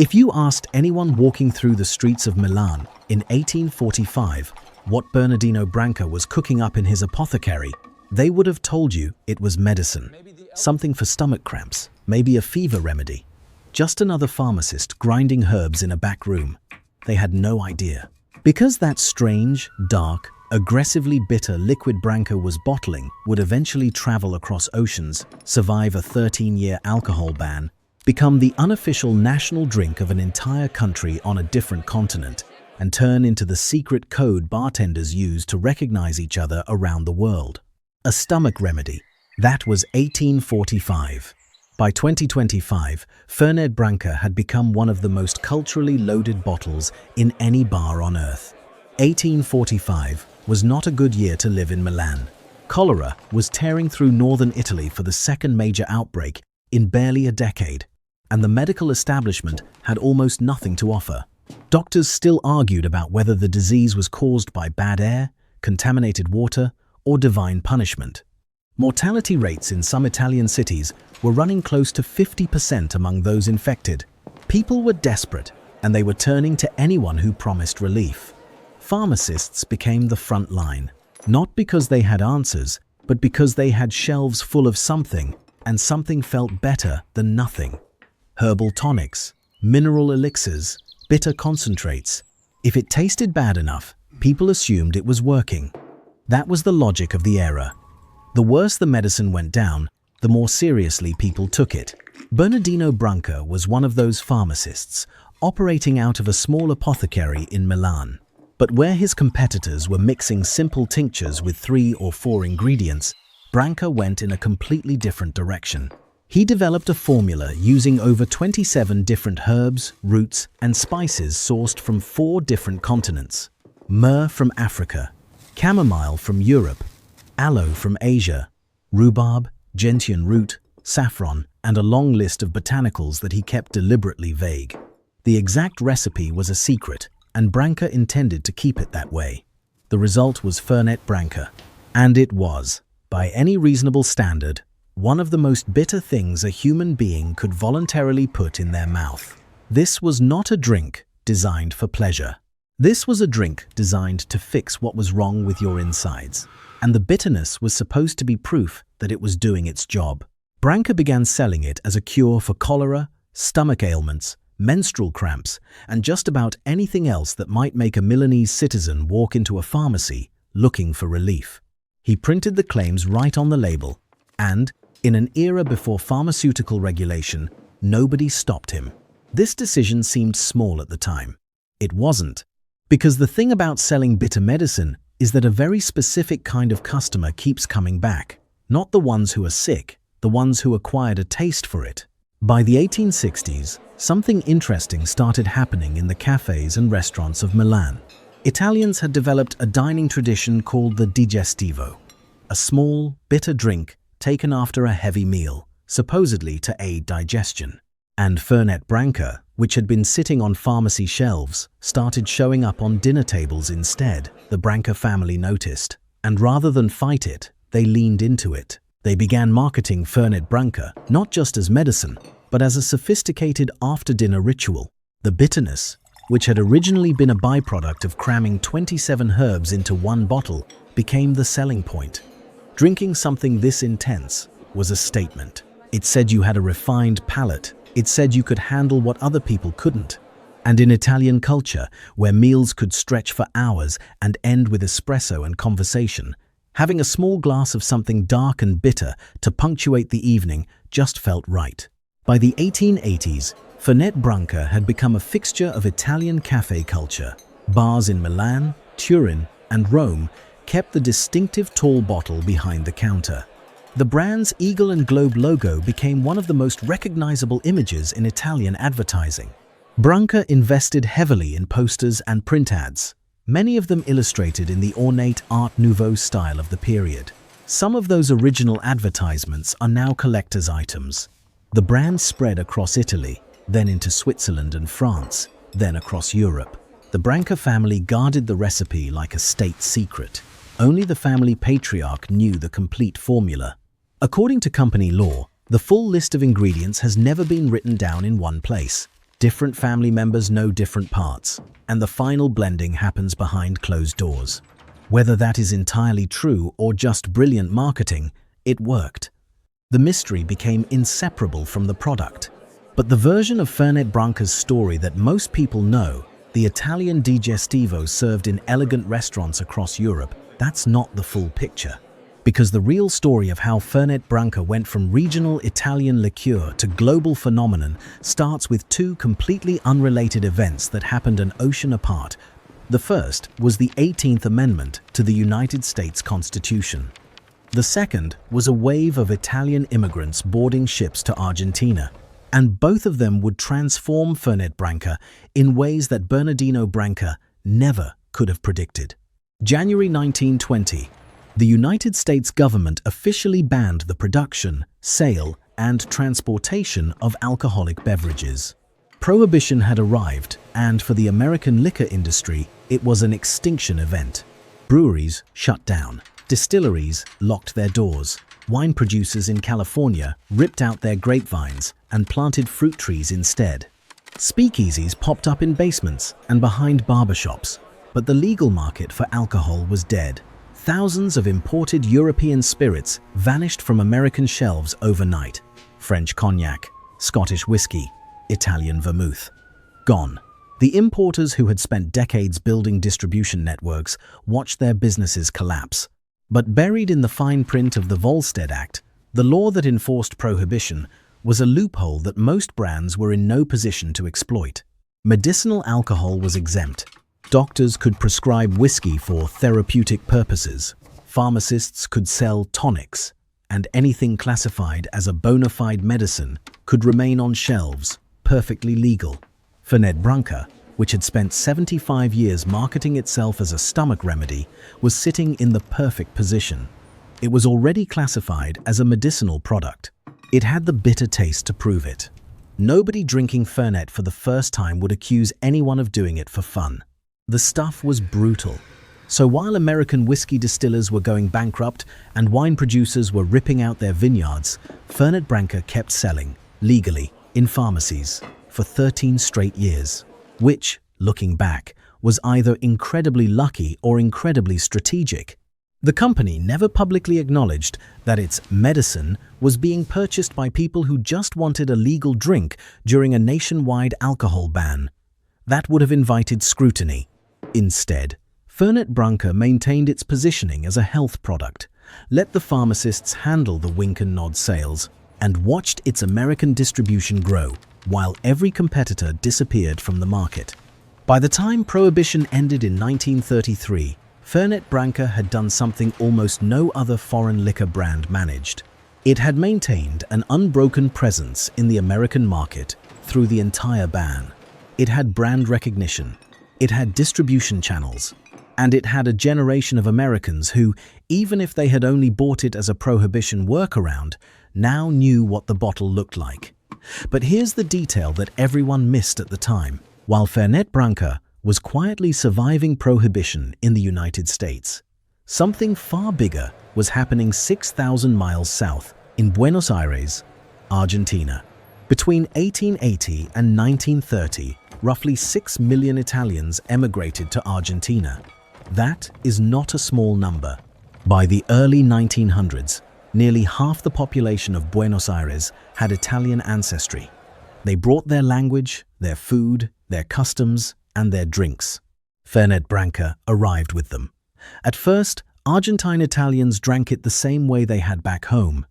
If you asked anyone walking through the streets of Milan in 1845 what Bernardino Branca was cooking up in his apothecary, they would have told you it was medicine. Something for stomach cramps, maybe a fever remedy. Just another pharmacist grinding herbs in a back room. They had no idea. Because that strange, dark, aggressively bitter liquid Branca was bottling would eventually travel across oceans, survive a 13-year alcohol ban, become the unofficial national drink of an entire country on a different continent, and turn into the secret code bartenders use to recognize each other around the world. A stomach remedy. That was 1845. By 2025, Fernet-Branca had become one of the most culturally loaded bottles in any bar on earth. 1845 was not a good year to live in Milan. Cholera was tearing through northern Italy for the second major outbreak in barely a decade, and the medical establishment had almost nothing to offer. Doctors still argued about whether the disease was caused by bad air, contaminated water, or divine punishment. Mortality rates in some Italian cities were running close to 50% among those infected. People were desperate, and they were turning to anyone who promised relief. Pharmacists became the front line, not because they had answers, but because they had shelves full of something, and something felt better than nothing. Herbal tonics, mineral elixirs, bitter concentrates. If it tasted bad enough, people assumed it was working. That was the logic of the era. The worse the medicine went down, the more seriously people took it. Bernardino Branca was one of those pharmacists, operating out of a small apothecary in Milan. But where his competitors were mixing simple tinctures with 3 or 4 ingredients, Branca went in a completely different direction. He developed a formula using over 27 different herbs, roots, and spices sourced from 4 different continents. Myrrh from Africa, chamomile from Europe, aloe from Asia, rhubarb, gentian root, saffron, and a long list of botanicals that he kept deliberately vague. The exact recipe was a secret, and Branca intended to keep it that way. The result was Fernet-Branca, and it was, by any reasonable standard, one of the most bitter things a human being could voluntarily put in their mouth. This was not a drink designed for pleasure. This was a drink designed to fix what was wrong with your insides, and the bitterness was supposed to be proof that it was doing its job. Branca began selling it as a cure for cholera, stomach ailments, menstrual cramps, and just about anything else that might make a Milanese citizen walk into a pharmacy looking for relief. He printed the claims right on the label, and, in an era before pharmaceutical regulation, nobody stopped him. This decision seemed small at the time. It wasn't, because the thing about selling bitter medicine is that a very specific kind of customer keeps coming back, not the ones who are sick, the ones who acquired a taste for it. By the 1860s, something interesting started happening in the cafes and restaurants of Milan. Italians had developed a dining tradition called the Digestivo, a small, bitter drink taken after a heavy meal, supposedly to aid digestion. And Fernet-Branca, which had been sitting on pharmacy shelves, started showing up on dinner tables instead. The Branca family noticed, and rather than fight it, they leaned into it. They began marketing Fernet-Branca not just as medicine, but as a sophisticated after-dinner ritual. The bitterness, which had originally been a byproduct of cramming 27 herbs into one bottle, became the selling point. Drinking something this intense was a statement. It said you had a refined palate. It said you could handle what other people couldn't. And in Italian culture, where meals could stretch for hours and end with espresso and conversation, having a small glass of something dark and bitter to punctuate the evening just felt right. By the 1880s, Fernet-Branca had become a fixture of Italian cafe culture. Bars in Milan, Turin, and Rome kept the distinctive tall bottle behind the counter. The brand's eagle and globe logo became one of the most recognizable images in Italian advertising. Branca invested heavily in posters and print ads, many of them illustrated in the ornate Art Nouveau style of the period. Some of those original advertisements are now collector's items. The brand spread across Italy, then into Switzerland and France, then across Europe. The Branca family guarded the recipe like a state secret. Only the family patriarch knew the complete formula. According to company law, the full list of ingredients has never been written down in one place. Different family members know different parts, and the final blending happens behind closed doors. Whether that is entirely true or just brilliant marketing, it worked. The mystery became inseparable from the product. But the version of Fernet-Branca's story that most people know, the Italian Digestivo served in elegant restaurants across Europe, that's not the full picture. Because the real story of how Fernet-Branca went from regional Italian liqueur to global phenomenon starts with two completely unrelated events that happened an ocean apart. The first was the 18th Amendment to the United States Constitution. The second was a wave of Italian immigrants boarding ships to Argentina. And both of them would transform Fernet-Branca in ways that Bernardino Branca never could have predicted. January 1920. The United States government officially banned the production, sale, and transportation of alcoholic beverages. Prohibition had arrived, and for the American liquor industry, it was an extinction event. Breweries shut down, distilleries locked their doors, wine producers in California ripped out their grapevines and planted fruit trees instead. Speakeasies popped up in basements and behind barbershops, but the legal market for alcohol was dead. Thousands of imported European spirits vanished from American shelves overnight. French cognac, Scottish whiskey, Italian vermouth. Gone. The importers who had spent decades building distribution networks watched their businesses collapse. But buried in the fine print of the Volstead Act, the law that enforced prohibition was a loophole that most brands were in no position to exploit. Medicinal alcohol was exempt. Doctors could prescribe whiskey for therapeutic purposes. Pharmacists could sell tonics, and anything classified as a bona fide medicine could remain on shelves, perfectly legal. Fernet-Branca, which had spent 75 years marketing itself as a stomach remedy, was sitting in the perfect position. It was already classified as a medicinal product. It had the bitter taste to prove it. Nobody drinking Fernet for the first time would accuse anyone of doing it for fun. The stuff was brutal. So while American whiskey distillers were going bankrupt and wine producers were ripping out their vineyards, Fernet-Branca kept selling, legally, in pharmacies, for 13 straight years. Which, looking back, was either incredibly lucky or incredibly strategic. The company never publicly acknowledged that its medicine was being purchased by people who just wanted a legal drink during a nationwide alcohol ban. That would have invited scrutiny. Instead, Fernet-Branca maintained its positioning as a health product, let the pharmacists handle the wink and nod sales, and watched its American distribution grow, while every competitor disappeared from the market. By the time Prohibition ended in 1933, Fernet-Branca had done something almost no other foreign liquor brand managed. It had maintained an unbroken presence in the American market through the entire ban. It had brand recognition, it had distribution channels, and it had a generation of Americans who, even if they had only bought it as a Prohibition workaround, now knew what the bottle looked like. But here's the detail that everyone missed at the time. While Fernet-Branca was quietly surviving Prohibition in the United States, something far bigger was happening 6,000 miles south in Buenos Aires, Argentina. Between 1880 and 1930, roughly 6 million Italians emigrated to Argentina. That is not a small number. By the early 1900s, nearly half the population of Buenos Aires had Italian ancestry. They brought their language, their food, their customs, and their drinks. Fernet-Branca arrived with them. At first, Argentine Italians drank it the same way they had back home,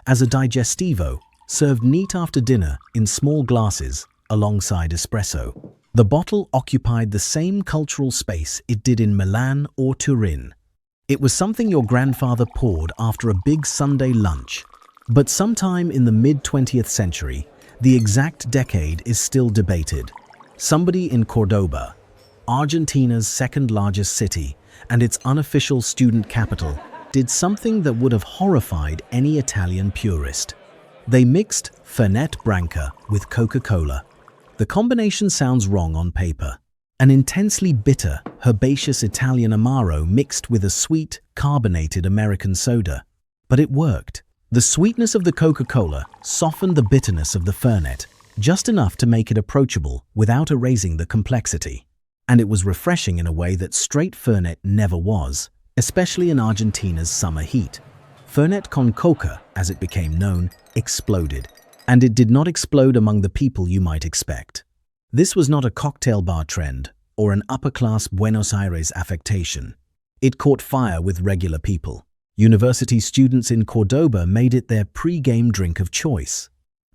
as a digestivo, served neat after dinner in small glasses alongside espresso. The bottle occupied the same cultural space it did in Milan or Turin. It was something your grandfather poured after a big Sunday lunch. But sometime in the mid-20th century, the exact decade is still debated. Somebody in Cordoba, Argentina's second-largest city and its unofficial student capital, did something that would have horrified any Italian purist. They mixed Fernet-Branca with Coca-Cola. The combination sounds wrong on paper. An intensely bitter, herbaceous Italian Amaro mixed with a sweet, carbonated American soda. But it worked. The sweetness of the Coca-Cola softened the bitterness of the Fernet, just enough to make it approachable without erasing the complexity. And it was refreshing in a way that straight Fernet never was, especially in Argentina's summer heat. Fernet con coca, as it became known, exploded. And it did not explode among the people you might expect. This was not a cocktail bar trend or an upper-class Buenos Aires affectation. It caught fire with regular people. University students in Cordoba made it their pre-game drink of choice.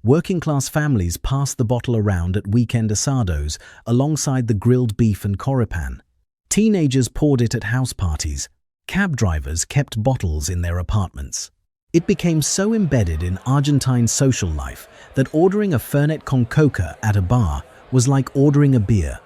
Working-class families passed the bottle around at weekend asados alongside the grilled beef and choripan. Teenagers poured it at house parties. Cab drivers kept bottles in their apartments. It became so embedded in Argentine social life that ordering a Fernet con coca at a bar was like ordering a beer.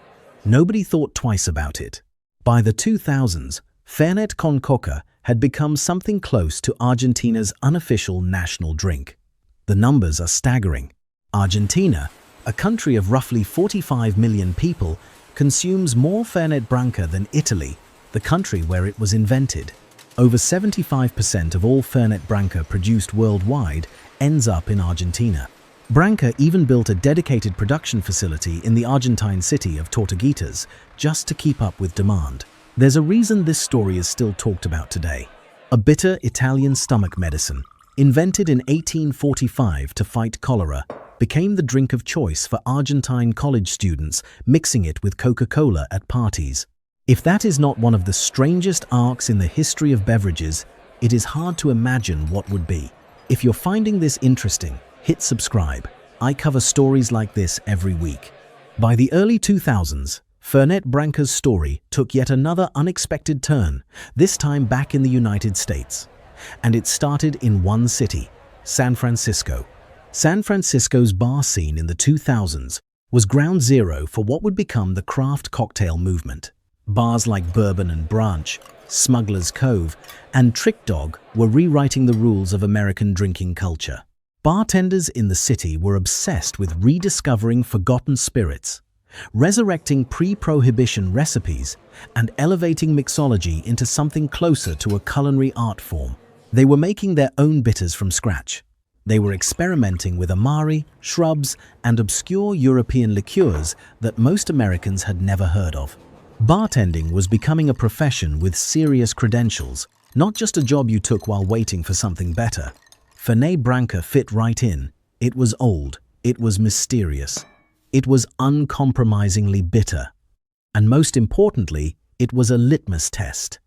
Nobody thought twice about it. By the 2000s, Fernet con coca had become something close to Argentina's unofficial national drink. The numbers are staggering. Argentina, a country of roughly 45 million people, consumes more Fernet-Branca than Italy, the country where it was invented. Over 75% of all Fernet-Branca produced worldwide ends up in Argentina. Branca even built a dedicated production facility in the Argentine city of Tortuguitas just to keep up with demand. There's a reason this story is still talked about today. A bitter Italian stomach medicine, invented in 1845 to fight cholera, became the drink of choice for Argentine college students, mixing it with Coca-Cola at parties. If that is not one of the strangest arcs in the history of beverages, it is hard to imagine what would be. If you're finding this interesting, hit subscribe. I cover stories like this every week. By the early 2000s, Fernet-Branca's story took yet another unexpected turn, this time back in the United States. And it started in one city, San Francisco. San Francisco's bar scene in the 2000s was ground zero for what would become the craft cocktail movement. Bars like Bourbon and Branch, Smuggler's Cove, and Trick Dog were rewriting the rules of American drinking culture. Bartenders in the city were obsessed with rediscovering forgotten spirits, resurrecting pre-Prohibition recipes, and elevating mixology into something closer to a culinary art form. They were making their own bitters from scratch. They were experimenting with amari, shrubs, and obscure European liqueurs that most Americans had never heard of. Bartending was becoming a profession with serious credentials, not just a job you took while waiting for something better. Fernet-Branca fit right in. It was old. It was mysterious. It was uncompromisingly bitter. And most importantly, it was a litmus test.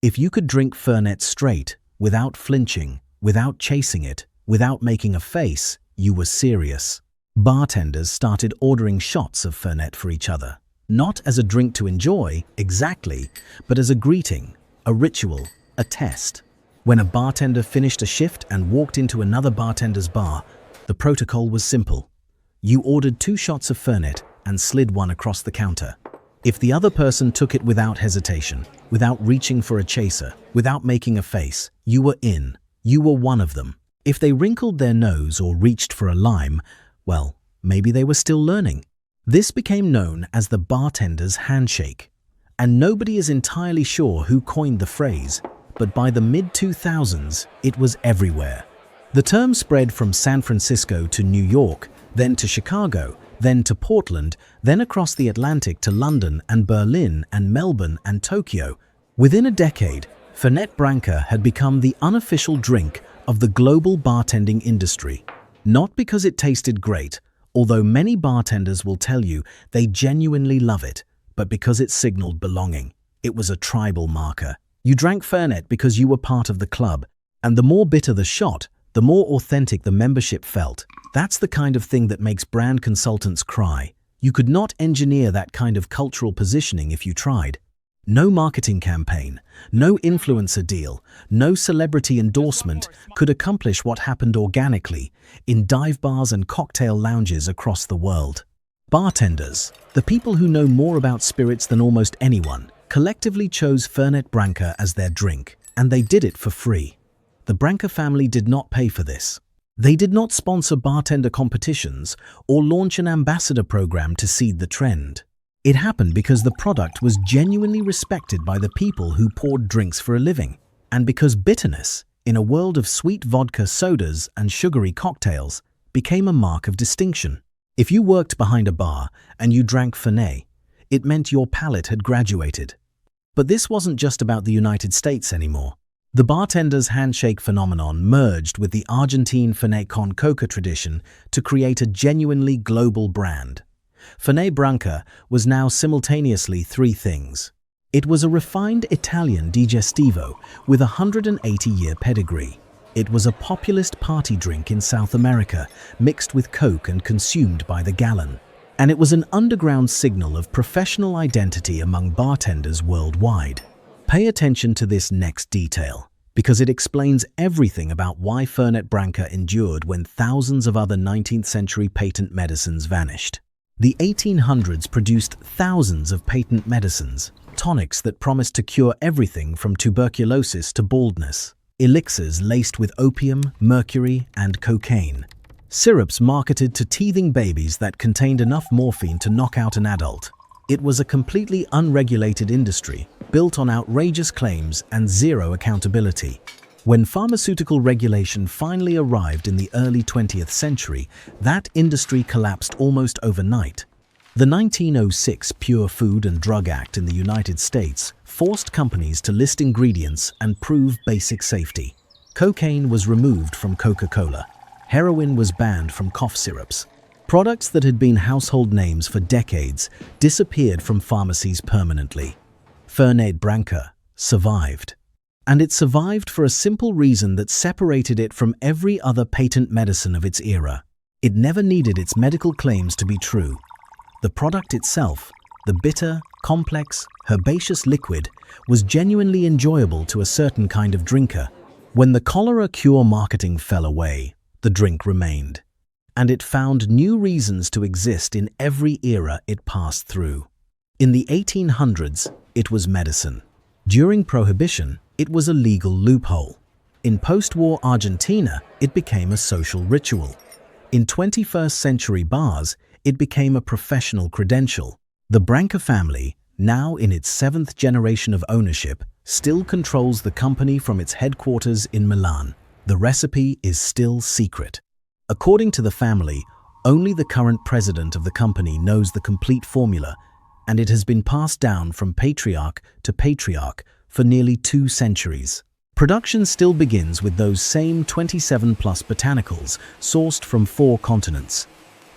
If you could drink Fernet straight, without flinching, without chasing it, without making a face, you were serious. Bartenders started ordering shots of Fernet for each other. Not as a drink to enjoy, exactly, but as a greeting, a ritual, a test. When a bartender finished a shift and walked into another bartender's bar, the protocol was simple. You ordered 2 shots of Fernet and slid one across the counter. If the other person took it without hesitation, without reaching for a chaser, without making a face, you were in. You were one of them. If they wrinkled their nose or reached for a lime, well, maybe they were still learning. This became known as the bartender's handshake. And nobody is entirely sure who coined the phrase, but by the mid-2000s, it was everywhere. The term spread from San Francisco to New York, then to Chicago, then to Portland, then across the Atlantic to London and Berlin and Melbourne and Tokyo. Within a decade, Fernet-Branca had become the unofficial drink of the global bartending industry. Not because it tasted great, although many bartenders will tell you they genuinely love it, but because it signaled belonging. It was a tribal marker. You drank Fernet because you were part of the club, and the more bitter the shot, the more authentic the membership felt. That's the kind of thing that makes brand consultants cry. You could not engineer that kind of cultural positioning if you tried. No marketing campaign, no influencer deal, no celebrity endorsement could accomplish what happened organically in dive bars and cocktail lounges across the world. Bartenders, the people who know more about spirits than almost anyone, collectively chose Fernet-Branca as their drink, and they did it for free. The Branca family did not pay for this. They did not sponsor bartender competitions or launch an ambassador program to seed the trend. It happened because the product was genuinely respected by the people who poured drinks for a living, and because bitterness, in a world of sweet vodka sodas and sugary cocktails, became a mark of distinction. If you worked behind a bar and you drank Fernet, it meant your palate had graduated. But this wasn't just about the United States anymore. The bartender's handshake phenomenon merged with the Argentine Fernet con Coca tradition to create a genuinely global brand. Fernet-Branca was now simultaneously three things. It was a refined Italian Digestivo with a 180-year pedigree. It was a populist party drink in South America, mixed with Coke and consumed by the gallon. And it was an underground signal of professional identity among bartenders worldwide. Pay attention to this next detail, because it explains everything about why Fernet-Branca endured when thousands of other 19th-century patent medicines vanished. The 1800s produced thousands of patent medicines, tonics that promised to cure everything from tuberculosis to baldness, elixirs laced with opium, mercury, and cocaine, syrups marketed to teething babies that contained enough morphine to knock out an adult. It was a completely unregulated industry, built on outrageous claims and zero accountability. When pharmaceutical regulation finally arrived in the early 20th century, that industry collapsed almost overnight. The 1906 Pure Food and Drug Act in the United States forced companies to list ingredients and prove basic safety. Cocaine was removed from Coca-Cola. Heroin was banned from cough syrups. Products that had been household names for decades disappeared from pharmacies permanently. Fernet-Branca survived. And it survived for a simple reason that separated it from every other patent medicine of its era. It never needed its medical claims to be true. The product itself, the bitter, complex, herbaceous liquid, was genuinely enjoyable to a certain kind of drinker. When the cholera cure marketing fell away, the drink remained. And it found new reasons to exist in every era it passed through. In the 1800s, it was medicine. During Prohibition, it was a legal loophole. In post-war Argentina, it became a social ritual. In 21st century bars, it became a professional credential. The Branca family, now in its 7th generation of ownership, still controls the company from its headquarters in Milan. The recipe is still secret. According to the family, only the current president of the company knows the complete formula, and it has been passed down from patriarch to patriarch for nearly 2 centuries. Production still begins with those same 27-plus botanicals sourced from 4 continents.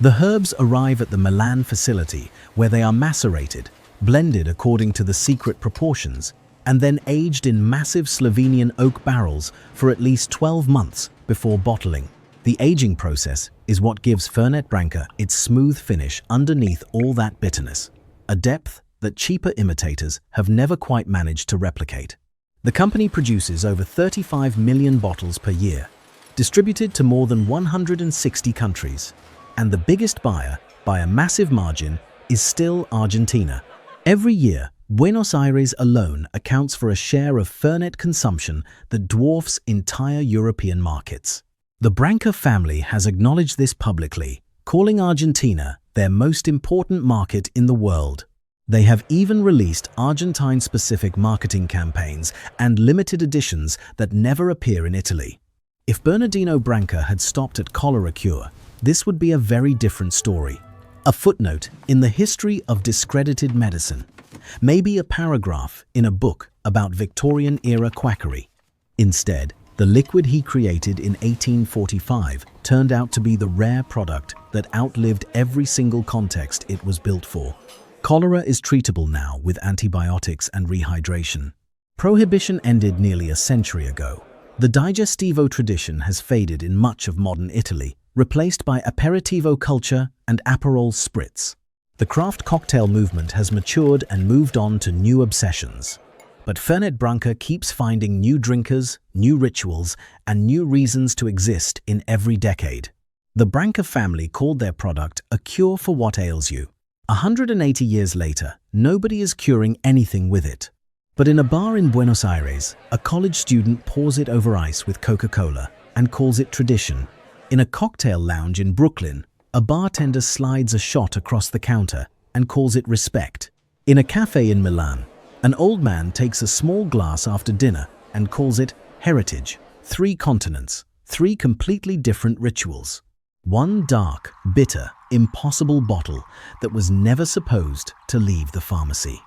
The herbs arrive at the Milan facility, where they are macerated, blended according to the secret proportions, and then aged in massive Slovenian oak barrels for at least 12 months before bottling. The aging process is what gives Fernet-Branca its smooth finish underneath all that bitterness, a depth that cheaper imitators have never quite managed to replicate. The company produces over 35 million bottles per year, distributed to more than 160 countries. And the biggest buyer, by a massive margin, is still Argentina. Every year, Buenos Aires alone accounts for a share of Fernet consumption that dwarfs entire European markets. The Branca family has acknowledged this publicly, calling Argentina their most important market in the world. They have even released Argentine-specific marketing campaigns and limited editions that never appear in Italy. If Bernardino Branca had stopped at cholera cure, this would be a very different story. A footnote in the history of discredited medicine. Maybe a paragraph in a book about Victorian-era quackery. Instead, the liquid he created in 1845 turned out to be the rare product that outlived every single context it was built for. Cholera is treatable now with antibiotics and rehydration. Prohibition ended nearly a century ago. The Digestivo tradition has faded in much of modern Italy, replaced by aperitivo culture and Aperol spritz. The craft cocktail movement has matured and moved on to new obsessions. But Fernet-Branca keeps finding new drinkers, new rituals, and new reasons to exist in every decade. The Branca family called their product a cure for what ails you. 180 years later, nobody is curing anything with it. But in a bar in Buenos Aires, a college student pours it over ice with Coca-Cola and calls it tradition. In a cocktail lounge in Brooklyn, a bartender slides a shot across the counter and calls it respect. In a cafe in Milan, an old man takes a small glass after dinner and calls it heritage. 3 continents, 3 completely different rituals. One dark, bitter, impossible bottle that was never supposed to leave the pharmacy.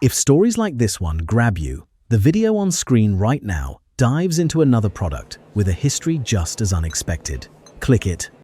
If stories like this one grab you, the video on screen right now dives into another product with a history just as unexpected. Click it